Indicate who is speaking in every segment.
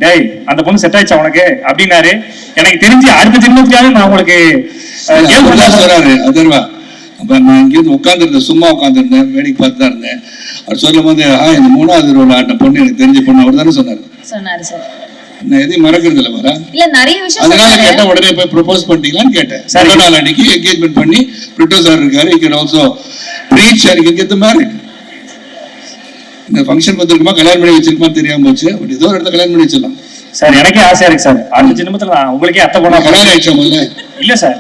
Speaker 1: டேய் அந்த பொண்ணு செட் ஆயிடுச்சா உனக்கு அப்படின்னாரு. எனக்கு தெரிஞ்சு அடுத்த ஜென்மத்திலாவது நான் உங்களுக்கு
Speaker 2: சொல்றாரு அதர்வா. அப்ப நான் இங்கேருந்து உட்காந்துருந்தேன், சும்மா உட்காந்துருந்தேன், வேடிக்கை பார்த்து தான் இருந்தேன். அவர் சொல்லும் போது இந்த 3வது ரோல் ஆட்ட பொண்ணு எனக்கு தெரிஞ்ச பொண்ணு அவர் தானே சொன்னாரு. நான் எதையும் மறக்கிறது இல்லை வரா. அதனால கேட்டேன், உடனே போய் ப்ரொபோஸ் பண்ணிட்டீங்களான்னு கேட்டேன். முதல் நாள் அன்னைக்கு என்கேஜ்மெண்ட் பண்ணி ப்ரொடியூசர் இருக்காரு, he can also preach and he can get married. இந்த ஃபங்க்ஷன் பார்த்துருக்குமா கல்யாணம் பண்ணி வச்சிருக்குமா தெரியாம போச்சு. பட் ஏதோ ஒரு இடத்துல கல்யாணம் பண்ணி வச்சிடலாம்
Speaker 1: சார். எனக்கே ஆசையா இருக்கு சார், அடுத்த ஜென்மத்துல உங்களுக்கே அத்தை பொண்ணா
Speaker 2: கல்யாணம் ஆயிடுச்சா முதல்ல?
Speaker 1: இல்ல சார்,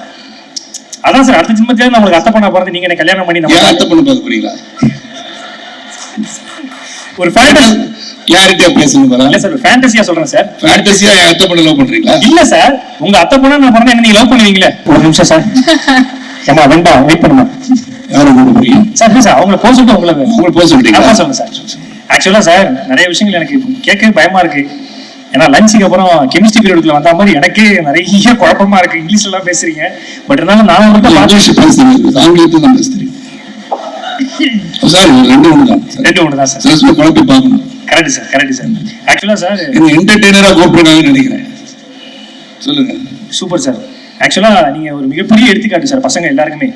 Speaker 1: அதான் சார் அடுத்த ஜென்மத்திலே நம்மளுக்கு அத்தை பொண்ணா பிறந்து நீங்க கல்யாணம் பண்ணி நம்ம
Speaker 2: அத்தை பொண்ணு பார்க்க போறீங்களா?
Speaker 1: ஒரு ஃபேண்டசி
Speaker 2: கிளாரிட்டியா பேசுங்க பாரா.
Speaker 1: இல்ல சார், ஃபேண்டசியா சொல்றேன் சார்.
Speaker 2: ஃபேண்டசியா அத்தை பொண்ணு லவ் பண்றீங்களா?
Speaker 1: இல்ல சார், உங்க அத்தை பொண்ணா நான் பிறந்தா என்ன நீங்க லவ் பண்ணுவீங்களே? ஒரு நிமிஷம் சார். ஏமா வேண்டா, வெயிட் பண்ணுமா.
Speaker 2: யாரை கூப்பிட போறீங்க
Speaker 1: சார்? இல்ல சார், அவங்கள போக சொல்லிட்டு உங்களை
Speaker 2: போக சொல்றீங்களா?
Speaker 1: சொல்லுங்க சார். ஆக்சுவலா சார் நிறைய விஷயங்கள் எனக்கு கேட்கவே பயமா இருக்கு. ஏன்னா லஞ்சுக்கு அப்புறம் கெமிஸ்ட்ரி பீரியட்ல வந்த மாதிரி எனக்கே நிறைய குழப்பமா இருக்கு. இங்கிலீஷ்ல எல்லாம் பேசுறீங்க, பட் இருந்தாலும் நான் உங்களுக்கு
Speaker 2: ஆங்கிலத்தில் தான் பேசுறேன் சார். ரெண்டு ஒன்று தான் சார். குழப்பி பார்க்கணும்.
Speaker 1: Correct sir, correct sir. ஆக்சுவலா சார்
Speaker 2: என்டர்டெய்னரா கூப்பிடுறாங்கன்னு நினைக்கிறேன். சொல்லுங்க.
Speaker 1: Super sir. ஆக்சுவலா நீங்க ஒரு மிகப்பெரிய எடுத்துக்காட்டு சார் பசங்க எல்லாருக்குமே.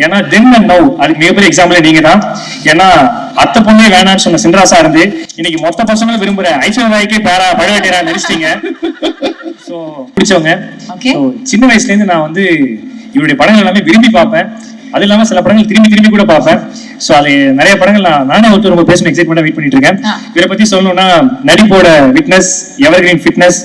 Speaker 1: ஏன்னா தென் அண்ட் நவ் அதுக்கு மிகப்பெரிய எக்ஸாம்பிள் நீங்க தான். ஏன்னா அத்தை பொண்ணே வேணான்னு சொன்ன சின்ராசா இருந்து இன்னைக்கு மொத்த பசங்களும் விரும்புற ஐஸ்வர்யா ராய்க்கே பழவேட்டையரா நடிச்சிட்டீங்க. ஸோ பிடிச்சவங்க. சின்ன வயசுல இருந்து நான் வந்து இவருடைய படங்கள் எல்லாமே விரும்பி பார்ப்பேன். அது இல்லாம சில படங்கள் திரும்பி கூட பார்ப்பேன். ஸோ அது நிறைய படங்கள் நானே ஒருத்தர் ரொம்ப பேசணும் எக்ஸைட்மெண்டா வெயிட் பண்ணிட்டு இருக்கேன். இவரை பத்தி சொல்லணும்னா நடிப்போட விட்னஸ், எவர்கிரீன் ஃபிட்னஸ்,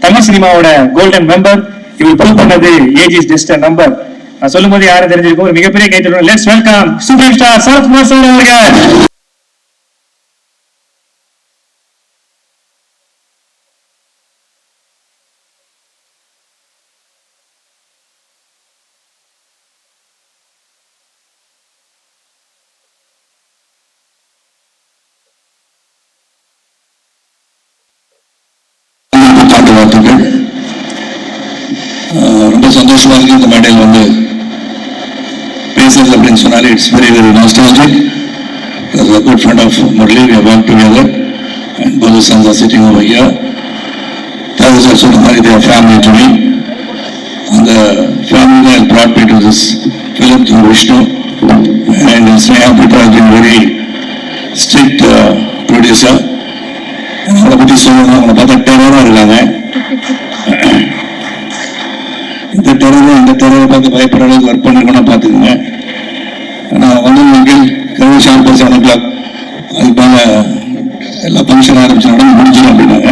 Speaker 1: தமிழ் சினிமாவோட கோல்டன் மெம்பர். இவர் ப்ரூவ் பண்ணது age is just a number. நான் சொல்லும் போது யாரும் தெரிஞ்சிருக்கும். ஒரு மிகப்பெரிய கைத்தட்டல். Let's welcome super star Sarathkumar sir அவர்கள்.
Speaker 2: ரொம்ப சந்தோஷமா இருக்கு இந்த மேடையில் வந்து பேசுறது அப்படின்னு சொன்னாலே it's very very nostalgic. As a good friend of Murali, we have worked together and both the sons are sitting over here. That is also they are family to me. And the family has brought me to this film through Vishnu, and Sneha Pita has been very strict producer. அவங்களை பற்றி சொல்லணும், அவங்களை பார்த்தா டெரராக இருக்காங்க. இந்த டெரரை பார்த்து பயப்படுற அளவுக்கு ஒர்க் பண்ணிருக்கோம்னா பார்த்துக்கோங்க. நான் வந்து நீங்கள் கருவி ஷார்ப் 7 o'clock அதுக்கு மேலே எல்லா ஃபங்க்ஷன் ஆரம்பிச்சு நடந்து முடிஞ்சிடும் அப்படின்னாங்க.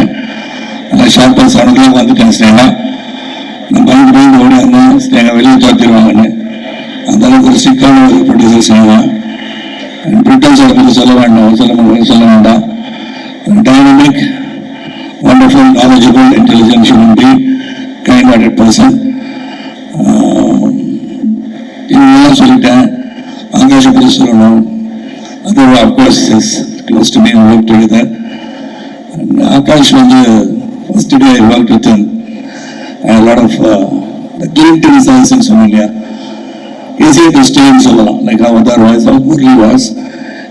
Speaker 2: ஆனால் ஷார்ப் 7 o'clock வந்துட்டேன். ஸ்னேகா நான் பயந்து ஓடி வந்தேன். ஸ்னேகா வெளியே துரத்திடுவாங்கன்னு. அந்த அளவுக்கு ஒரு சிக்கான ஒரு ப்ரொடியூசர் ஸ்னேகா. பிரிட்டன்ஸ் அதை பற்றி சொல்ல வேண்டாம். Dynamic, wonderful, knowledgeable, intelligent human being, kind-hearted person. இதெல்லாம் சொல்லிட்டேன். ஆகாஷை பற்றி சொல்லணும். அது of course is close to me, work together. Akash வந்து first day I work with him. a lot of the Clinton science ன்னு சொன்னோம் இல்லையா, easy to stay ன்னு சொல்லலாம். like how other was, how Murali was,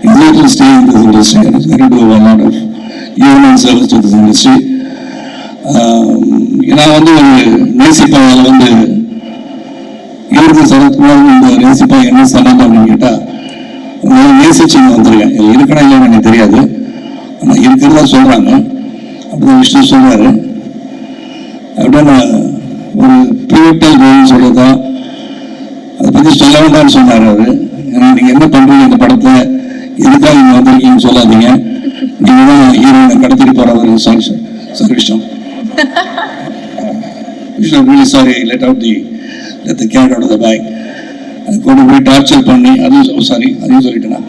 Speaker 2: easy to stay in this industry and it's going to do a lot of human service to this industry. நான் வந்து நேசிப்பாவில் வந்து இவருக்கு சரத்குமார் இந்த நேசிப்பா என்ன சம்பந்தம் அப்படின்னு கேட்டா, நேசிச்சு வந்திருக்கேன். இருக்கணும் இல்லைன்னு எனக்கு தெரியாது, ஆனால் இருக்கிறதா சொல்றாங்க. அப்படிதான் விஷ்ணு சொல்றாரு. அப்படின்னு ஒரு பிரிவிட்டல் கோல்னு சொல்றதா அதை பற்றி சொல்ல வேண்டாம்னு சொன்னார் அவரு. ஏன்னா நீங்க என்ன பண்றீங்க இந்த படத்தை, எதுக்காக நீங்க வந்திருக்கீங்கன்னு சொல்லாதீங்க, நீங்க தான் ஹீரோயினை கடத்திட்டு போறவர். Sorry Vishnu, really sorry, let the cat out of the bag. கொண்டு போய் டார்ச்சர் பண்ணி அதுவும் சாரி அதையும் சொல்லிட்டேனா,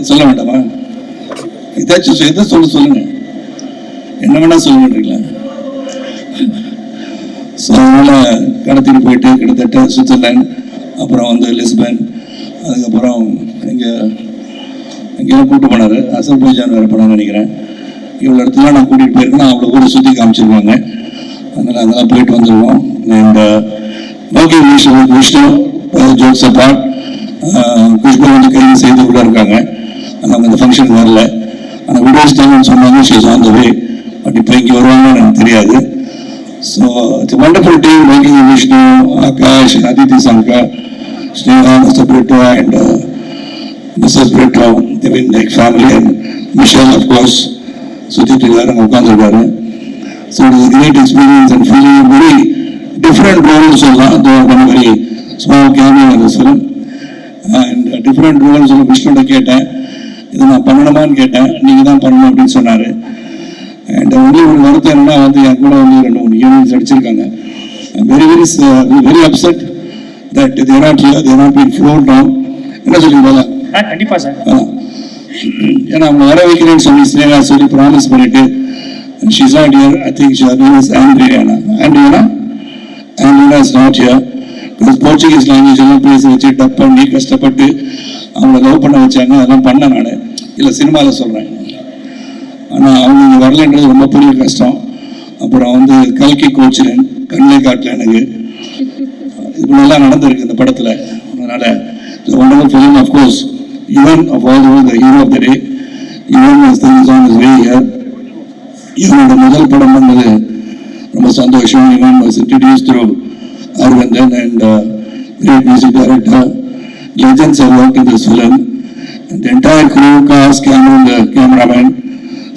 Speaker 2: சொல்ல வேண்டாமா? ஏதாச்சும் எதை சொல்லுங்க, என்ன வேணா சொல்லுன்றீங்களா? ஸோ அதனால் கடத்திட்டு போயிட்டு கிட்டத்தட்ட சுவிட்சர்லாந்து, அப்புறம் வந்து லிஸ்பன், அதுக்கப்புறம் எங்கேயும் கூப்பிட்டு போனார். அசர்பைஜான் வேறு போனான்னு நினைக்கிறேன். இவ்வளோ இடத்துலாம் நான் கூட்டிகிட்டு போயிருக்கேன்னா அவ்வளோ ஊரை சுற்றி காமிச்சிருவாங்க. அதனால் அதெல்லாம் போயிட்டு வந்துடுவோம். And okay Vishnu jokes apart, Khushbu வந்து கைது செய்து உள்ள இருக்காங்க. அவங்க இந்த ஃபங்க்ஷனுக்கு வரல. ஆனால் விடோஸ் டைம்னு சொன்னாங்க, she's on the way. But இப்போ இங்கே வருவாங்கன்னு எனக்கு தெரியாது. So it's wonderful team making Vishnu, Akash, Aditi Shankar, Sneha, Mr Brito and Mrs Brito, like family and Michelle of course சுற்றிட்டு இருக்காரு, அங்கே உட்காந்துருக்காரு. So it is great experience and feeling very different roles சொல்லலாம். வெரி ஸ்மால் கேமியோ இந்த ஃபிலிம் அண்ட் டிஃப்ரெண்ட் ரோல்ஸ் விஷ்ணுட கேட்டேன், இதை நான் பண்ணணுமான்னு கேட்டேன், நீங்கள் தான் பண்ணணும் அப்படின்னு சொன்னார். அண்ட் ஒரே ஒரு வருத்தம் என்னன்னா வந்து என் கூட வந்து 2-3 யூனிட்ஸ் அடிச்சிருக்காங்க. Very upset that they're not here, they're not been float down. என்ன சொல்லிங்களா?
Speaker 1: கண்டிப்பா சார்.
Speaker 2: ஏன்னா அவங்க வர வைக்கிறேன்னு சொல்லி ஸ்னேகா சொல்லி ப்ராமிஸ் பண்ணிட்டு she's not here. I think her name is Andriana is not here because Portuguese language எல்லாம் பேசி வச்சு டப் பண்ணி கஷ்டப்பட்டு அவங்கள லவ் பண்ண வச்சாங்க. அதெல்லாம் பண்ண நான் இல்லை சினிமாவில் சொல்கிறேன். ஆனால் அவங்க இங்கே வரலன்றது ரொம்ப பெரிய கஷ்டம். அப்புறம் வந்து கல்கி கோச்சிலன் கண்ணிலே காட்டல எனக்கு இப்படிலாம் நடந்திருக்கு இந்த படத்தில். அதனால் wonderful film, of course, even of all the hero of the day, even as things on his way here. இவனோட முதல் படம் பண்ணது ரொம்ப சந்தோஷம். இவன் was introduced through Arvindan and great music director. Legends have worked in this film. And the entire crew, cast, the cameraman,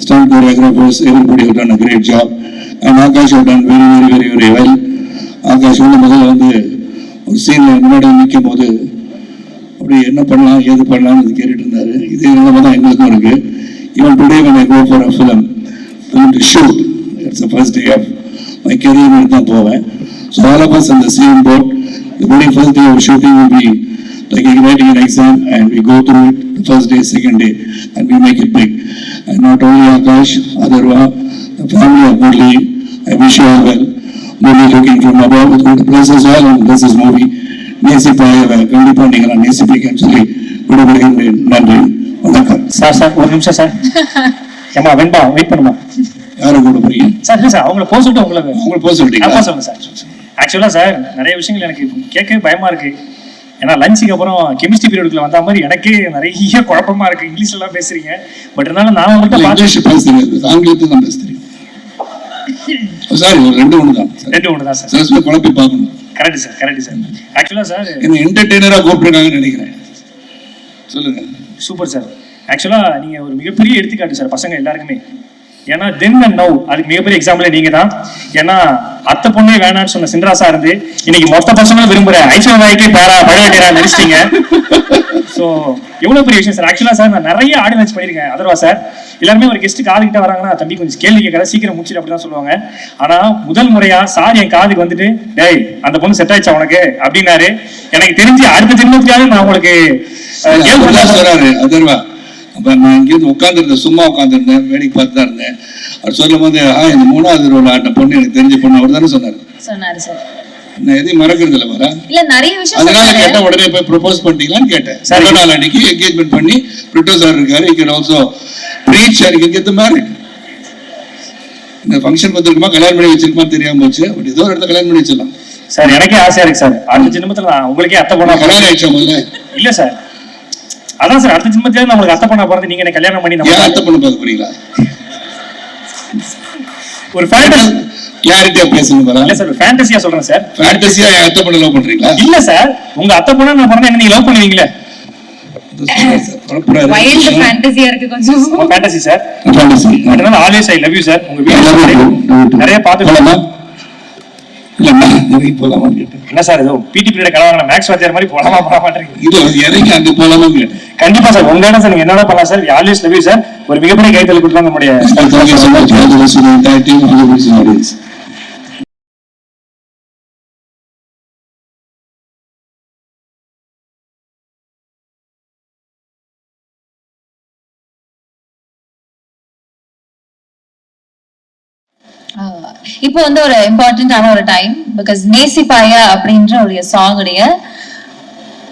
Speaker 2: stunt choreographers, everybody have done a great job. And Akash have done very well. Akash வந்து முதல்ல வந்து ஒரு சீன்ல முன்னாடி நிற்கும் போது அப்படி என்ன பண்ணலாம் ஏது பண்ணலாம்னு கேட்டுட்டு இருந்தாரு. இதே நிலைமை தான் எங்களுக்கும் இருக்கு. Even today when I go for a film to shoot, it's the first day of my career தான் போவேன். So all of us in the same boat. The very first day of shooting will be like writing an exam, and we go through it the first day, second day, and we make it big. And not only Akash, Adarva, the family of Murli, I wish you all well. Murli looking from above, it's going to bless us all and bless this movie. நேசிப்பாக கண்டிப்பாக நீங்கள் நான் நேசிப்பீங்கன்னு சொல்லி விடுபடுகின்றேன். நன்றி, வணக்கம்.
Speaker 1: Sir ஒரு நிமிஷம் sir. ஏமா வெண்பா wait பண்ணுமா?
Speaker 2: யாரை கூட போறீங்க
Speaker 1: சார்? இல்லை சார், அவங்கள போக சொல்லிட்டு
Speaker 2: உங்களுக்கு போக சொல்லிட்டீங்க.
Speaker 1: சொல்லுங்க சார். ஆக்சுவலாக சார் நிறைய விஷயங்கள் எனக்கு கேட்கவே பயமா இருக்கு. ஏன்னா லஞ்சுக்கு அப்புறம் கெமிஸ்ட்ரி பீரியடுக்குள்ள வந்த மாதிரி எனக்கே நிறைய குழப்பமா இருக்கு. இங்கிலீஷ்ல எல்லாம் பேசுறீங்க, பட் இருந்தாலும் நான் உங்கள்கிட்ட
Speaker 2: இங்கிலீஷ் பேசுறேன், ஆங்கிலத்தில் தான் பேசுறேன். சாரி, ஒரு ரெண்டு ஒன்று தான் சார். குழப்பி பார்க்கணும்.
Speaker 1: Correct sir. ஆக்சுவலா சார்
Speaker 2: என்ன என்டர்டெய்னரா கூப்பிட்டுருக்காங்கன்னு நினைக்கிறேன். சொல்லுங்க.
Speaker 1: Super sir. ஆக்சுவலா நீங்க ஒரு மிகப்பெரிய எடுத்துக்காட்டு சார் பசங்க எல்லாருக்குமே. ஏன்னா தென் அண்ட் நவ் அதுக்கு மிகப்பெரிய எக்ஸாம்பிள் நீங்க தான். ஏன்னா அத்தை பொண்ணே வேணான்னு சொன்ன சின்ராசா இருந்து இன்னைக்கு மொத்த பசங்களும் விரும்புற ஐஸ்வர்யாக்கே பழவேண்டியரா நடிச்சிட்டீங்க. ஸோ எவ்வளவு பெரிய விஷயம் சார். ஆக்சுவலா சார் நான் நிறைய ஆடியன்ஸ் பண்ணியிருக்கேன். அதர்வா சார் எல்லாருமே ஒரு கெஸ்ட் காதுகிட்ட வராங்கன்னா தம்பி கொஞ்சம் கேள்வி கேட்காத, சீக்கிரம் முடிச்சிடு அப்படிதான் சொல்லுவாங்க. ஆனா முதல் முறையா சார் என் காதுக்கு வந்துட்டு டேய் அந்த பொண்ணு செட் ஆயிடுச்சா உனக்கு அப்படின்னாரு. எனக்கு தெரிஞ்சு அடுத்த ஜென்மத்துக்காக நான் உங்களுக்கு
Speaker 2: சொல்றாரு அதர்வா. அப்ப நான் இங்கேருந்து உட்காந்துருந்தேன், சும்மா உட்காந்துருந்தேன், வேடிக்கை பார்த்து தான் இருந்தேன். அவர் சொல்லும் போது இந்த 3வது ரோல் ஆட்ட பொண்ணு எனக்கு தெரிஞ்ச பொண்ணு அவர் தானே சொன்னாரு
Speaker 3: சார்.
Speaker 2: நான் எதையும் மறக்கிறது இல்லை வரா.
Speaker 3: இல்ல நிறைய விஷயம்
Speaker 2: அதனால கேட்டேன், உடனே போய் ப்ரொபோஸ் பண்ணிட்டீங்களான்னு கேட்டேன். ரெண்டு நாள் அன்னைக்கு என்கேஜ்மெண்ட் பண்ணி பிரிட்டோ சார் இருக்காரு. He can also preach and he can get married. இந்த ஃபங்க்ஷன் பார்த்துருக்குமா கல்யாணம் பண்ணி வச்சிருக்குமா தெரியாம போச்சு. பட் ஏதோ ஒரு இடத்துல கல்யாணம் பண்ணி வச்சிடலாம்
Speaker 1: சார். எனக்கே ஆசையா இருக்கு சார். அடுத்த ஜென்மத்துல உங்களுக்கே அத்தை பொண்ணா
Speaker 2: கல்யாணம் ஆயிடுச்சா முதல்ல?
Speaker 1: இல்ல சார், அதான் சார் அடுத்த ஜென்மத்துல நம்மளுக்கு அத்தை பொண்ணா பிறந்து நீங்க கல்யாணம் பண்ணி நம்ம
Speaker 2: அத்தை பொண்ணு பார்க்க போறீங்களா?
Speaker 1: ஒரு ஃபேண்டசி
Speaker 2: கிளாரிட்டியா பேசுங்க பாரா.
Speaker 1: இல்ல சார், ஃபேண்டசியா சொல்றேன் சார்.
Speaker 2: ஃபேண்டசியா அத்தை பொண்ணு லவ் பண்றீங்களா?
Speaker 1: இல்ல சார், உங்க அத்தை பொண்ணா நான் பிறந்தா என்ன நீங்க லவ் பண்ணுவீங்களே?
Speaker 3: வைல்ட் ஃபேண்டசியா இருக்கு கொஞ்சம்.
Speaker 1: Fantasy sir. ஃபேண்டசி. அதனால always I love you sir. உங்க வீடியோ நிறைய பாத்துக்கலாமா?
Speaker 2: இல்ல இறங்கி போலாமா கேட்டேன்.
Speaker 1: என்ன சார் ஏதோ பிடி பீரியட் கலவாங்க மேக்ஸ் வாத்தியார் மாதிரி போலாமா போக மாட்டீங்க.
Speaker 2: இது இறங்கி அங்க போலாமா கேட்டேன்.
Speaker 1: கண்டிப்பா சார், உங்க இடம் சார். நீங்க என்னடா பண்ணலாம் sir. Always love you sir. ஒரு மிகப்பெரிய கைத்தல் கொடுத்தா நம்முடைய
Speaker 3: இப்போ வந்து ஒரு இம்பார்ட்டன்டான ஒரு டைம், பிகாஸ் நேசிப்பாயா அப்படின்ற ஒரு சாங்குடைய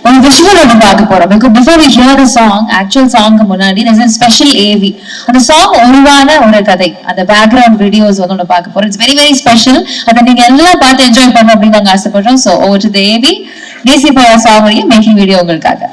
Speaker 3: ஒரு விஷுவல் ஒன்று பார்க்க போறோம். Before we hear the song, actual சாங்க்கு முன்னாடி there's a special AV. அந்த சாங் உருவான ஒரு கதை, அந்த பேக்ரவுண்ட் வீடியோஸ் வந்து ஒன்று பார்க்க போறோம். It's very very special. அதை நீங்க எல்லாம் பார்த்து என்ஜாய் பண்ணணும் அப்படின்னு நாங்கள் ஆசைப்படுறோம். So over to the AV Nesippaya சாங்குடைய மேக்கிங் வீடியோ உங்களுக்காக.